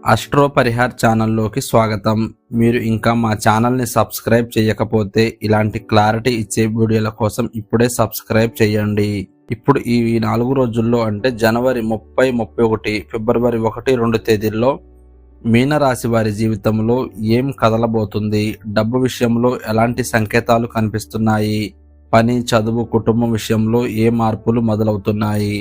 Astro Parihar ఛానల్లోకి స్వాగతం. మీరు ఇంకా మా ఛానల్ని సబ్స్క్రైబ్ చేయకపోతే ఇలాంటి క్లారిటీ ఇచ్చే వీడియోల కోసం ఇప్పుడే సబ్స్క్రైబ్ చేయండి. ఇప్పుడు ఈ 4 రోజుల్లో అంటే జనవరి 30, 31, ఫిబ్రవరి 1, 2 తేదీల్లో మీనరాశి వారి జీవితంలో ఏం కదలబోతుంది, డబ్బు విషయంలో ఎలాంటి సంకేతాలు కనిపిస్తున్నాయి, పని, చదువు, కుటుంబం విషయంలో ఏ మార్పులు మొదలవుతున్నాయి,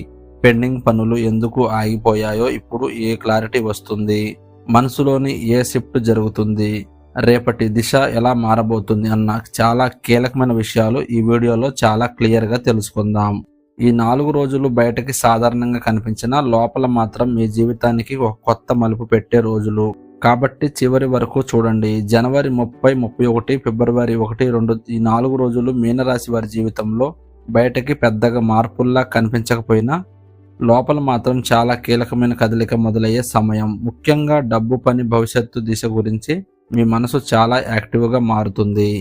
పెండింగ్ పనులు ఎందుకు ఆగిపోయాయో ఇప్పుడు ఏ క్లారిటీ వస్తుంది, మనసులోని ఏ షిఫ్ట్ జరుగుతుంది, రేపటి దిశ ఎలా మారబోతుంది అన్న చాలా కీలకమైన విషయాలు ఈ వీడియోలో చాలా క్లియర్గా తెలుసుకుందాం. ఈ 4 రోజులు బయటకి సాధారణంగా కనిపించినా లోపల మాత్రం మీ జీవితానికి ఒక కొత్త మలుపు పెట్టే రోజులు కాబట్టి చివరి వరకు చూడండి. జనవరి 30, 31, ఫిబ్రవరి 1, 2 ఈ 4 రోజులు మీనరాశి వారి జీవితంలో బయటకి పెద్దగా మార్పుల్లా కనిపించకపోయినా లోపల మాత్రం చాలా కీలకమైన కదలిక మొదలయ్యే సమయం. ముఖ్యంగా డబ్బు, పని, భవిష్యత్తు దిశ గురించి మీ మనసు చాలా యాక్టివ్గా మారుతుంది.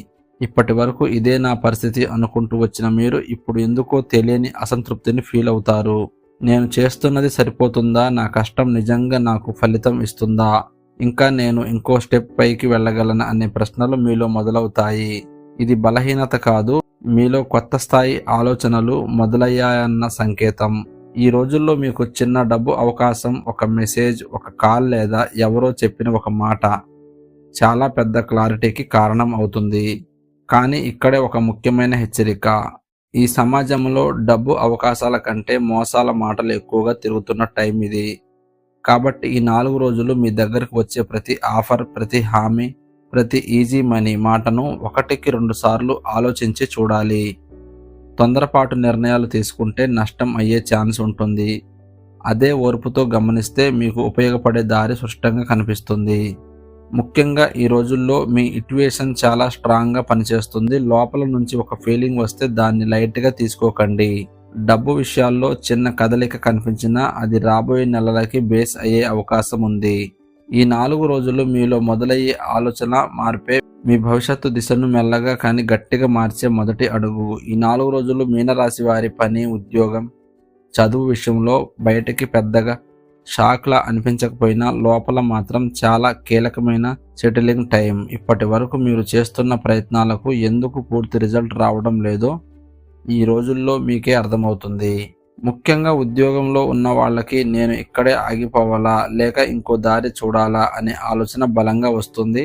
ఇప్పటి వరకు ఇదే నా పరిస్థితి అనుకుంటూ వచ్చిన మీరు ఇప్పుడు ఎందుకో తెలియని అసంతృప్తిని ఫీల్ అవుతారు. నేను చేస్తున్నది సరిపోతుందా, నా కష్టం నిజంగా నాకు ఫలితం ఇస్తుందా, ఇంకా నేను ఇంకో స్టెప్ పైకి వెళ్ళగలను అనే ప్రశ్నలు మీలో మొదలవుతాయి. ఇది బలహీనత కాదు, మీలో కొత్త స్థాయి ఆలోచనలు మొదలయ్యాయన్న సంకేతం. ఈ రోజుల్లో మీకు చిన్న డబ్బు అవకాశం, ఒక మెసేజ్, ఒక కాల్ లేదా ఎవరో చెప్పిన ఒక మాట చాలా పెద్ద క్లారిటీకి కారణం అవుతుంది. కానీ ఇక్కడే ఒక ముఖ్యమైన హెచ్చరిక. ఈ సమాజంలో డబ్బు అవకాశాల కంటే మోసాల మాటలు ఎక్కువగా తిరుగుతున్న టైం ఇది. కాబట్టి ఈ 4 రోజులు మీ దగ్గరకు వచ్చే ప్రతి ఆఫర్, ప్రతి హామీ, ప్రతి ఈజీ మనీ మాటను 1కి 2 సార్లు ఆలోచించి చూడాలి. తొందరపాటు నిర్ణయాలు తీసుకుంటే నష్టం అయ్యే ఛాన్స్ ఉంటుంది. అదే ఓర్పుతో గమనిస్తే మీకు ఉపయోగపడే దారి స్పష్టంగా కనిపిస్తుంది. ముఖ్యంగా ఈ రోజుల్లో మీ ఇంట్యూషన్ చాలా స్ట్రాంగ్గా పనిచేస్తుంది. లోపల నుంచి ఒక ఫీలింగ్ వస్తే దాన్ని లైట్గా తీసుకోకండి. డబ్బు విషయాల్లో చిన్న కదలిక కనిపించినా అది రాబోయే నెలలకి బేస్ అయ్యే అవకాశం ఉంది. ఈ 4 రోజులు మీలో మొదలయ్యే ఆలోచన మార్పే మీ భవిష్యత్తు దిశను మెల్లగా కానీ గట్టిగా మార్చే మొదటి అడుగు. ఈ 4 రోజులు మీనరాశి వారి పని, ఉద్యోగం, చదువు విషయంలో బయటకి పెద్దగా షాక్లా అనిపించకపోయినా లోపల మాత్రం చాలా కీలకమైన సెటిలింగ్ టైం. ఇప్పటి వరకు మీరు చేస్తున్న ప్రయత్నాలకు ఎందుకు పూర్తి రిజల్ట్ రావడం లేదో ఈ రోజుల్లో మీకే అర్థమవుతుంది. ముఖ్యంగా ఉద్యోగంలో ఉన్న వాళ్ళకి నేను ఇక్కడే ఆగిపోవాలా లేక ఇంకో దారి చూడాలా అనే ఆలోచన బలంగా వస్తుంది.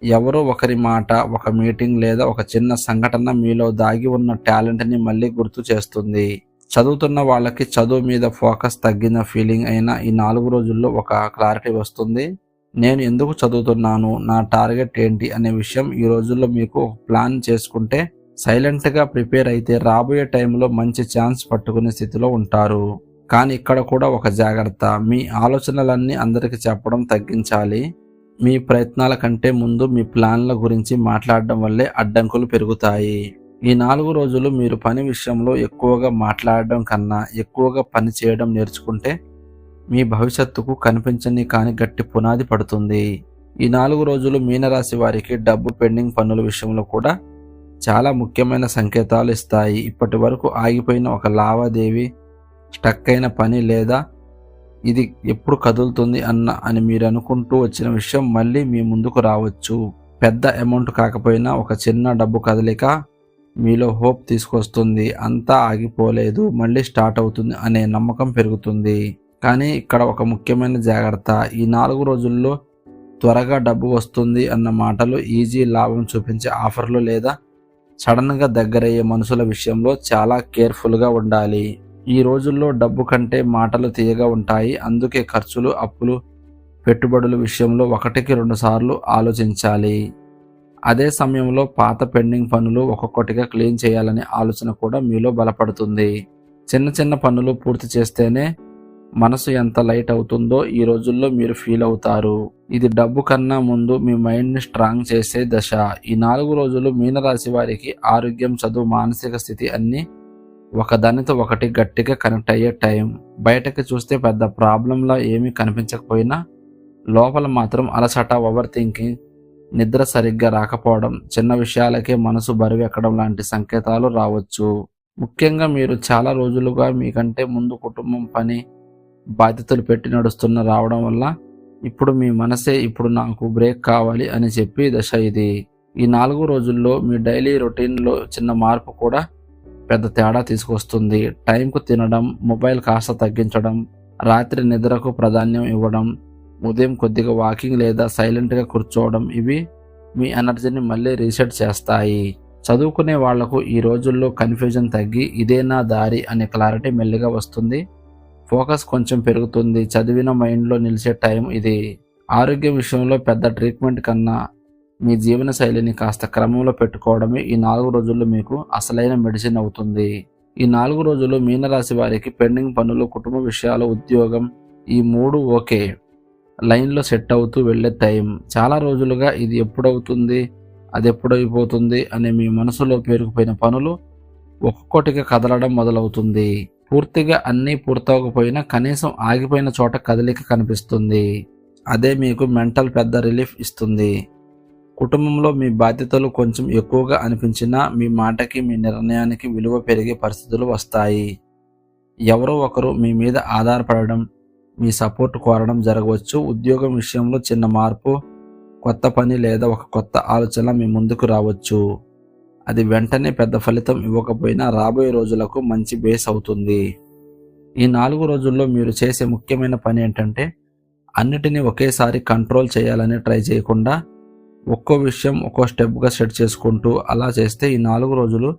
ఎవరో ఒకరి మాట, ఒక మీటింగ్ లేదా ఒక చిన్న సంఘటన మీలో దాగి ఉన్న టాలెంట్ని మళ్ళీ గుర్తు చేస్తుంది. చదువుతున్న వాళ్ళకి చదువు మీద ఫోకస్ తగ్గిన ఫీలింగ్ అయినా ఈ 4 రోజుల్లో ఒక క్లారిటీ వస్తుంది. నేను ఎందుకు చదువుతున్నాను, నా టార్గెట్ ఏంటి అనే విషయం ఈ రోజుల్లో మీకు ఒక ప్లాన్ చేసుకుంటే, సైలెంట్గా ప్రిపేర్ అయితే రాబోయే టైంలో మంచి ఛాన్స్ పట్టుకునే స్థితిలో ఉంటారు. కానీ ఇక్కడ కూడా ఒక జాగ్రత్త, మీ ఆలోచనలన్నీ అందరికీ చెప్పడం తగ్గించాలి. మీ ప్రయత్నాల కంటే ముందు మీ ప్లాన్ల గురించి మాట్లాడడం వల్లే అడ్డంకులు పెరుగుతాయి. ఈ 4 రోజులు మీరు పని విషయంలో ఎక్కువగా మాట్లాడడం కన్నా ఎక్కువగా పని చేయడం నేర్చుకుంటే మీ భవిష్యత్తుకు కనిపించని కానీ గట్టి పునాది పడుతుంది. ఈ 4 రోజులు మీనరాశి వారికి డబ్బు, పెండింగ్ పనుల విషయంలో కూడా చాలా ముఖ్యమైన సంకేతాలు ఇస్తాయి. ఇప్పటి వరకు ఆగిపోయిన ఒక లావాదేవీ, స్టక్ అయిన పని లేదా ఇది ఎప్పుడు కదులుతుంది అని మీరు అనుకుంటూ వచ్చిన విషయం మళ్ళీ మీ ముందుకు రావచ్చు. పెద్ద అమౌంట్ కాకపోయినా ఒక చిన్న డబ్బు కదలిక మీలో హోప్ తీసుకొస్తుంది. అంతా ఆగిపోలేదు, మళ్ళీ స్టార్ట్ అవుతుంది అనే నమ్మకం పెరుగుతుంది. కానీ ఇక్కడ ఒక ముఖ్యమైన జాగ్రత్త, ఈ 4 రోజుల్లో త్వరగా డబ్బు వస్తుంది అన్న మాటలు, ఈజీ లాభం చూపించే ఆఫర్లు లేదా సడన్గా దగ్గరయ్యే మనుషుల విషయంలో చాలా కేర్ఫుల్గా ఉండాలి. ఈ రోజుల్లో డబ్బు కంటే మాటలు తీయగా ఉంటాయి. అందుకే ఖర్చులు, అప్పులు, పెట్టుబడుల విషయంలో 1కి 2 సార్లు ఆలోచించాలి. అదే సమయంలో పాత పెండింగ్ పనులు ఒక్కొక్కటిగా క్లీన్ చేయాలనే ఆలోచన కూడా మీలో బలపడుతుంది. చిన్న చిన్న పనులు పూర్తి చేస్తేనే మనసు ఎంత లైట్ అవుతుందో ఈ రోజుల్లో మీరు ఫీల్ అవుతారు. ఇది డబ్బు కన్నా ముందు మీ మైండ్ని స్ట్రాంగ్ చేసే దశ. ఈ 4 రోజులు మీనరాశి వారికి ఆరోగ్యం, చదువు, మానసిక స్థితి అన్నీ ఒకదానితో ఒకటి గట్టిగా కనెక్ట్ అయ్యే టైం. బయటకు చూస్తే పెద్ద ప్రాబ్లంలా ఏమీ కనిపించకపోయినా లోపల మాత్రం అలసట, ఓవర్ థింకింగ్, నిద్ర సరిగ్గా రాకపోవడం, చిన్న విషయాలకే మనసు బరువెక్కడం లాంటి సంకేతాలు రావచ్చు. ముఖ్యంగా మీరు చాలా రోజులుగా మీకంటే ముందు కుటుంబం, పని, బాధ్యతలు పెట్టి నడుస్తున్న రావడం వల్ల ఇప్పుడు మీ మనసే ఇప్పుడు నాకు బ్రేక్ కావాలి అని చెప్పి దశ ఇది. ఈ 4 రోజుల్లో మీ డైలీ రొటీన్లో చిన్న మార్పు కూడా పెద్ద తేడా తీసుకొస్తుంది. టైంకు తినడం, మొబైల్ కాస్త తగ్గించడం, రాత్రి నిద్రకు ప్రాధాన్యం ఇవ్వడం, ఉదయం కొద్దిగా వాకింగ్ లేదా సైలెంట్గా కూర్చోవడం ఇవి మీ ఎనర్జీని మళ్ళీ రీసెట్ చేస్తాయి. చదువుకునే వాళ్లకు ఈ రోజుల్లో కన్ఫ్యూజన్ తగ్గి ఇదే నా దారి అనే క్లారిటీ మెల్లిగా వస్తుంది. ఫోకస్ కొంచెం పెరుగుతుంది. చదివిన మైండ్లో నిలిచే టైం ఇది. ఆరోగ్యం విషయంలో పెద్ద ట్రీట్మెంట్ కన్నా మీ జీవన శైలిని కాస్త క్రమంలో పెట్టుకోవడమే ఈ 4 రోజుల్లో మీకు అసలైన మెడిసిన్ అవుతుంది. ఈ 4 రోజులు మీనరాశి వారికి పెండింగ్ పనులు, కుటుంబ విషయాలు, ఉద్యోగం ఈ 3 ఓకే లైన్లో సెట్ అవుతూ వెళ్ళే టైం. చాలా రోజులుగా ఇది ఎప్పుడవుతుంది, అది ఎప్పుడైపోతుంది అనే మీ మనసులో పేరుకుపోయిన పనులు ఒక్కొక్కటిగా కదలడం మొదలవుతుంది. పూర్తిగా అన్నీ పూర్తవకపోయినా కనీసం ఆగిపోయిన చోట కదలిక కనిపిస్తుంది. అదే మీకు మెంటల్ పెద్ద రిలీఫ్ ఇస్తుంది. కుటుంబంలో మీ బాధ్యతలు కొంచెం ఎక్కువగా అనిపించినా మీ మాటకి, మీ నిర్ణయానికి విలువ పెరిగే పరిస్థితులు వస్తాయి. ఎవరో ఒకరు మీ మీద ఆధారపడడం, మీ సపోర్ట్ కోరడం జరగవచ్చు. ఉద్యోగం విషయంలో చిన్న మార్పు, కొత్త పని లేదా ఒక కొత్త ఆలోచన మీ ముందుకు రావచ్చు. అది వెంటనే పెద్ద ఫలితం ఇవ్వకపోయినా రాబోయే రోజులకు మంచి బేస్ అవుతుంది. ఈ 4 రోజుల్లో మీరు చేసే ముఖ్యమైన పని ఏంటంటే అన్నిటినీ ఒకేసారి కంట్రోల్ చేయాలని ట్రై చేయకుండా ఒక్కో విషయం ఒక్కో స్టెప్గా సెట్ చేసుకుంటూ అలా చేస్తే ఈ 4 రోజులు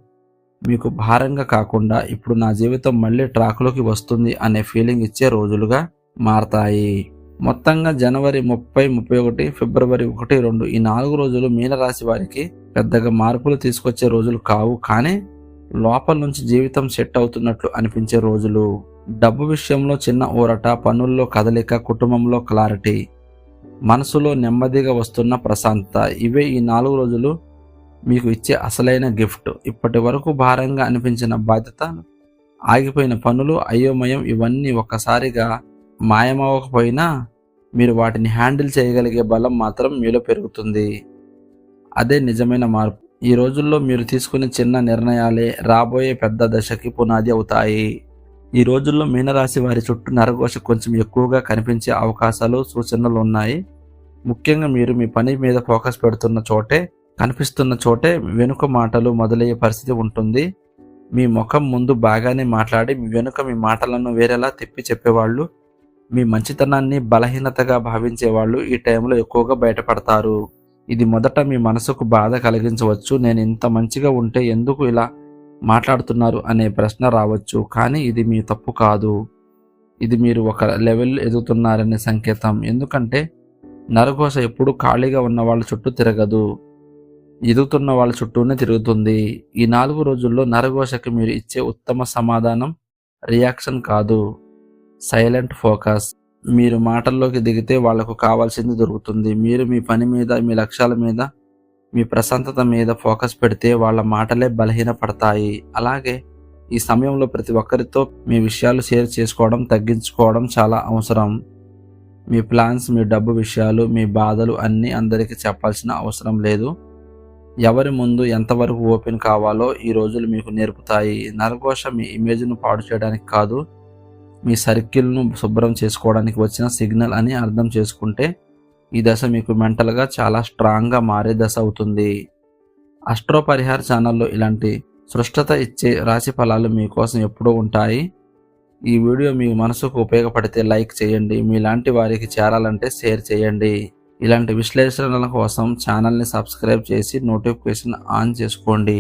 మీకు భారంగా కాకుండా ఇప్పుడు నా జీవితం మళ్ళీ ట్రాక్లోకి వస్తుంది అనే ఫీలింగ్ ఇచ్చే రోజులుగా మారతాయి. మొత్తంగా జనవరి 30, 31, ఫిబ్రవరి 1, 2 ఈ 4 రోజులు మీనరాశి వారికి పెద్దగా మార్పులు తీసుకొచ్చే రోజులు కావు, కానీ లోపల నుంచి జీవితం సెట్ అవుతున్నట్లు అనిపించే రోజులు. డబ్బు విషయంలో చిన్న ఊరట, పనుల్లో కదలిక, కుటుంబంలో క్లారిటీ, మనసులో నెమ్మదిగా వస్తున్న ప్రశాంతత ఇవే ఈ 4 రోజులు మీకు ఇచ్చే అసలైన గిఫ్ట్. ఇప్పటి వరకు భారంగా అనిపించిన బాధ్యత, ఆగిపోయిన పనులు, అయోమయం ఇవన్నీ ఒక్కసారిగా మాయమవ్వకపోయినా మీరు వాటిని హ్యాండిల్ చేయగలిగే బలం మాత్రం మీలో పెరుగుతుంది. అదే నిజమైన మార్పు. ఈ రోజుల్లో మీరు తీసుకునే చిన్న నిర్ణయాలే రాబోయే పెద్ద దశకి పునాది అవుతాయి. ఈ రోజుల్లో మీనరాశి వారి చుట్టూ నరఘోష కొంచెం ఎక్కువగా కనిపించే అవకాశాలు, సూచనలు ఉన్నాయి. ముఖ్యంగా మీరు మీ పని మీద ఫోకస్ పెడుతున్న చోటే, కనిపిస్తున్న చోటే వెనుక మాటలు మొదలయ్యే పరిస్థితి ఉంటుంది. మీ ముఖం ముందు బాగానే మాట్లాడి మీ వెనుక మీ మాటలను వేరేలా తిప్పి చెప్పేవాళ్ళు, మీ మంచితనాన్ని బలహీనతగా భావించేవాళ్ళు ఈ టైంలో ఎక్కువగా బయటపడతారు. ఇది మొదట మీ మనసుకు బాధ కలిగించవచ్చు. నేను ఇంత మంచిగా ఉంటే ఎందుకు ఇలా మాట్లాడుతున్నారు అనే ప్రశ్న రావచ్చు. కానీ ఇది మీ తప్పు కాదు. ఇది మీరు ఒక లెవెల్ ఎదుగుతున్నారనే సంకేతం. ఎందుకంటే నరఘోష ఎప్పుడు ఖాళీగా ఉన్న వాళ్ళ చుట్టూ తిరగదు, ఎదుగుతున్న వాళ్ళ చుట్టూనే తిరుగుతుంది. ఈ 4 రోజుల్లో నరఘోషకి మీరు ఇచ్చే ఉత్తమ సమాధానం రియాక్షన్ కాదు, సైలెంట్ ఫోకస్. మీరు మాటల్లోకి దిగితే వాళ్లకు కావాల్సింది దొరుకుతుంది. మీరు మీ పని మీద, మీ లక్ష్యాల మీద, మీ ప్రశాంతత మీద ఫోకస్ పెడితే వాళ్ళ మాటలే బలహీనపడతాయి. అలాగే ఈ సమయంలో ప్రతి ఒక్కరితో మీ విషయాలు షేర్ చేసుకోవడం తగ్గించుకోవడం చాలా అవసరం. మీ ప్లాన్స్, మీ డబ్బు విషయాలు, మీ బాధలు అన్నీ అందరికీ చెప్పాల్సిన అవసరం లేదు. ఎవరి ముందు ఎంతవరకు ఓపెన్ కావాలో ఈ రోజులు మీకు నేర్పుతాయి. నరఘోష మీ ఇమేజ్ను పాడు చేయడానికి కాదు, మీ సర్కిల్ను శుభ్రం చేసుకోవడానికి వచ్చిన సిగ్నల్ అని అర్థం చేసుకుంటే ఈ దశ మీకు మెంటల్గా చాలా స్ట్రాంగ్గా మారే దశ అవుతుంది. అస్ట్రో పరిహార్ ఛానల్లో ఇలాంటి స్పష్టత ఇచ్చే రాశి ఫలాలు మీకోసం ఎప్పుడూ ఉంటాయి. ఈ వీడియో మీ మనసుకు ఉపయోగపడితే లైక్ చేయండి. మీలాంటి వారికి చేరాలంటే షేర్ చేయండి. ఇలాంటి విశ్లేషణల కోసం ఛానల్ని సబ్స్క్రైబ్ చేసి నోటిఫికేషన్ ఆన్ చేసుకోండి.